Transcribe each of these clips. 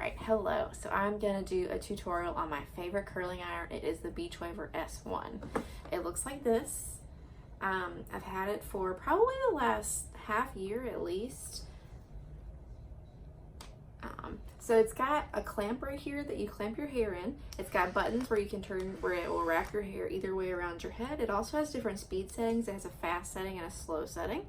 Alright, hello. So I'm going to do a tutorial on my favorite curling iron. It is the Beachwaver S1. It looks like this. I've had it for probably the last half year at least. So it's got a clamp right here that you clamp your hair in. It's got buttons where you can turn, where it will wrap your hair either way around your head. It also has different speed settings. It has a fast setting and a slow setting.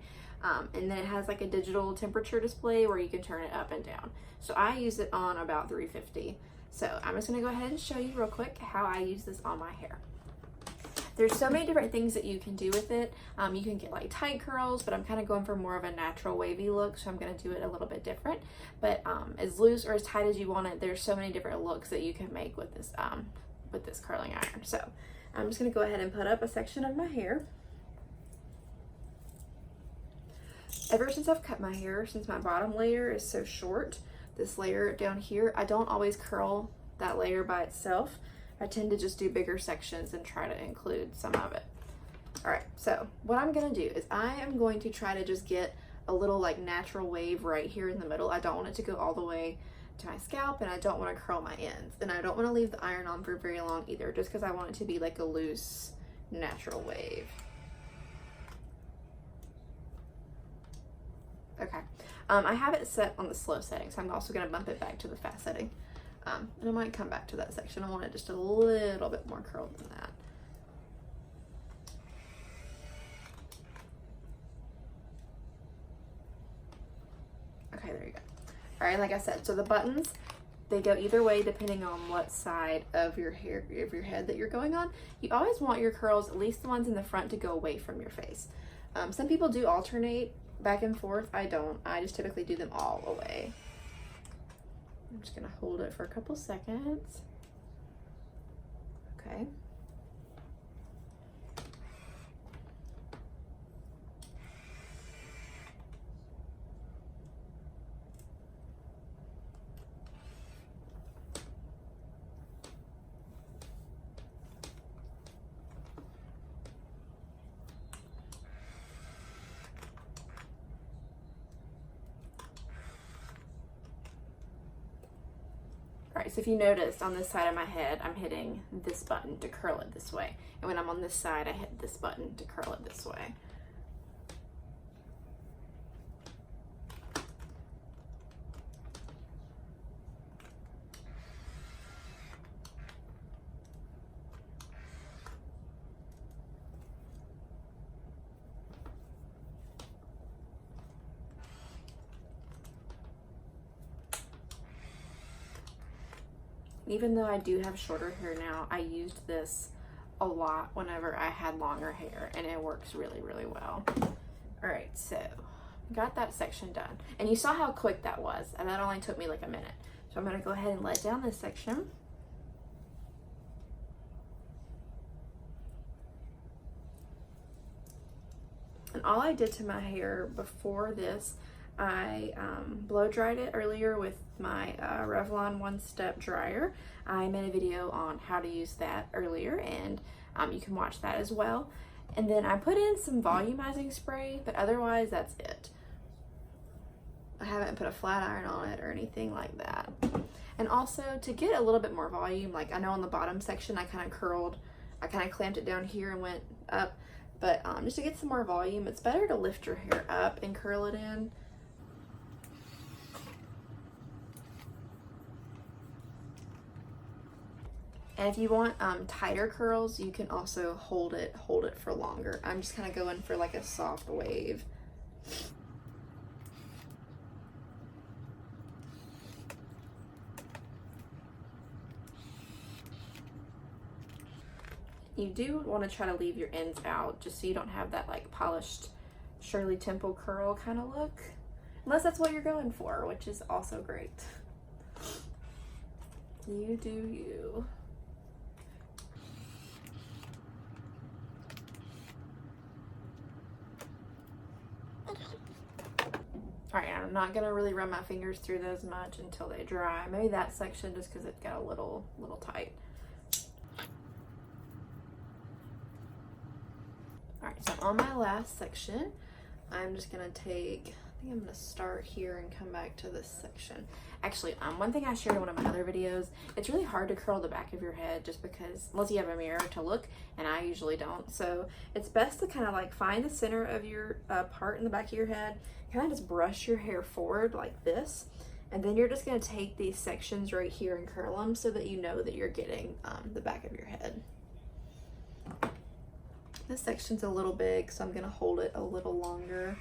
And then it has like a digital temperature display where you can turn it up and down. So I use it on about 350. So I'm just gonna go ahead and show you real quick how I use this on my hair. There's so many different things that you can do with it. You can get like tight curls, but I'm kind of going for more of a natural wavy look, so I'm going to do it a little bit different. But as loose or as tight as you want it, there's so many different looks that you can make with this curling iron. So I'm just going to go ahead and put up a section of my hair. Ever since I've cut my hair, since my bottom layer is so short, this layer down here, I don't always curl that layer by itself. I tend to just do bigger sections and try to include some of it. All right, so what I'm gonna do is I am going to try to just get a little like natural wave right here in the middle. I don't want it to go all the way to my scalp, and I don't want to curl my ends, and I don't want to leave the iron on for very long either, just because I want it to be like a loose, natural wave. Okay, I have it set on the slow setting, so I'm also gonna bump it back to the fast setting. And I might come back to that section. I want it just a little bit more curled than that. Okay, there you go. All right, like I said, so the buttons, they go either way depending on what side of your hair, of your head that you're going on. You always want your curls, at least the ones in the front, to go away from your face. Some people do alternate back and forth. I don't. I just typically do them all away. I'm just gonna hold it for a couple seconds. Okay. Alright, so if you noticed on this side of my head, I'm hitting this button to curl it this way. And when I'm on this side, I hit this button to curl it this way. Even though I do have shorter hair now, I used this a lot whenever I had longer hair, and it works really, really well. All right, so got that section done. And you saw how quick that was, and that only took me like a minute. So I'm gonna go ahead and let down this section. And all I did to my hair before this, I blow dried it earlier with my Revlon one-step dryer. I made a video on how to use that earlier, and you can watch that as well. And then I put in some volumizing spray, but otherwise that's it. I haven't put a flat iron on it or anything like that. And also to get a little bit more volume, like I know on the bottom section I kind of clamped it down here and went up, but just to get some more volume, it's better to lift your hair up and curl it in. And if you want tighter curls, you can also hold it for longer. I'm just kind of going for like a soft wave. You do want to try to leave your ends out just so you don't have that like polished Shirley Temple curl kind of look. Unless that's what you're going for, which is also great. You do you. Alright, I'm not gonna really run my fingers through those much until they dry. Maybe that section just because it got a little tight. Alright, so on my last section, I'm just gonna take, I think I'm gonna start here and come back to this section. Actually, one thing I shared in one of my other videos, it's really hard to curl the back of your head just because, unless you have a mirror to look, and I usually don't. So it's best to kind of like find the center of your part in the back of your head, kind of just brush your hair forward like this. And then you're just gonna take these sections right here and curl them so that you know that you're getting the back of your head. This section's a little big, so I'm gonna hold it a little longer.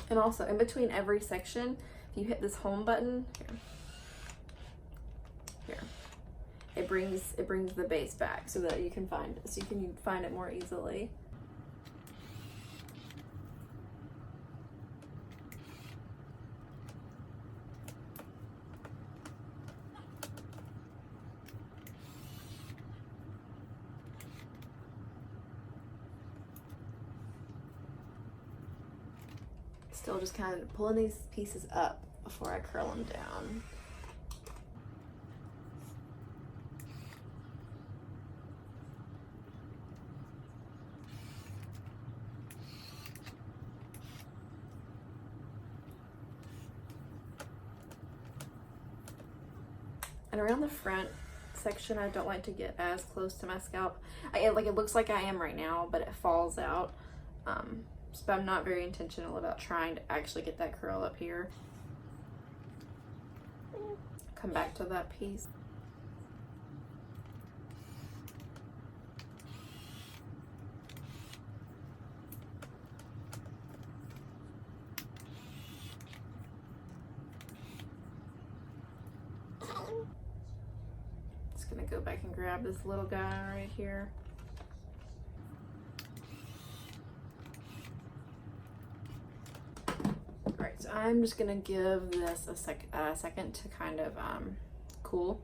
And also, in between every section, if you hit this home button, here, it brings the base back so that you can find it more easily. Still just kind of pulling these pieces up before I curl them down. And around the front section, I don't like to get as close to my scalp. It looks like I am right now, but it falls out. So I'm not very intentional about trying to actually get that curl up here. Come back to that piece. Just gonna go back and grab this little guy right here. So I'm just gonna give this a second to kind of cool.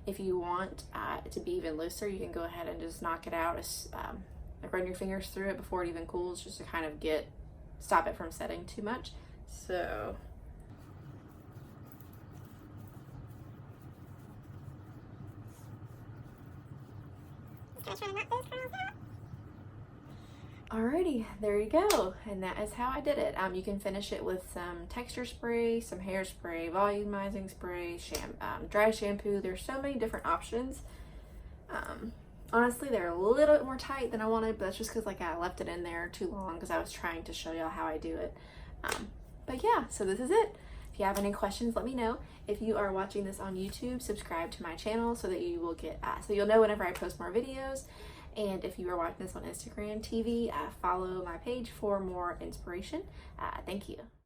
If you want it to be even looser, you can go ahead and just knock it out, like run your fingers through it before it even cools, just to kind of stop it from setting too much. So alrighty, there you go, and that is how I did it. You can finish it with some texture spray, some hairspray, volumizing spray, dry shampoo. There's so many different options. Honestly, they're a little bit more tight than I wanted, but that's just because like I left it in there too long because I was trying to show y'all how I do it. But yeah, so this is it. If you have any questions, let me know. If you are watching this on YouTube, subscribe to my channel so that you will get so you'll know whenever I post more videos. And if you are watching this on Instagram TV, follow my page for more inspiration. Thank you.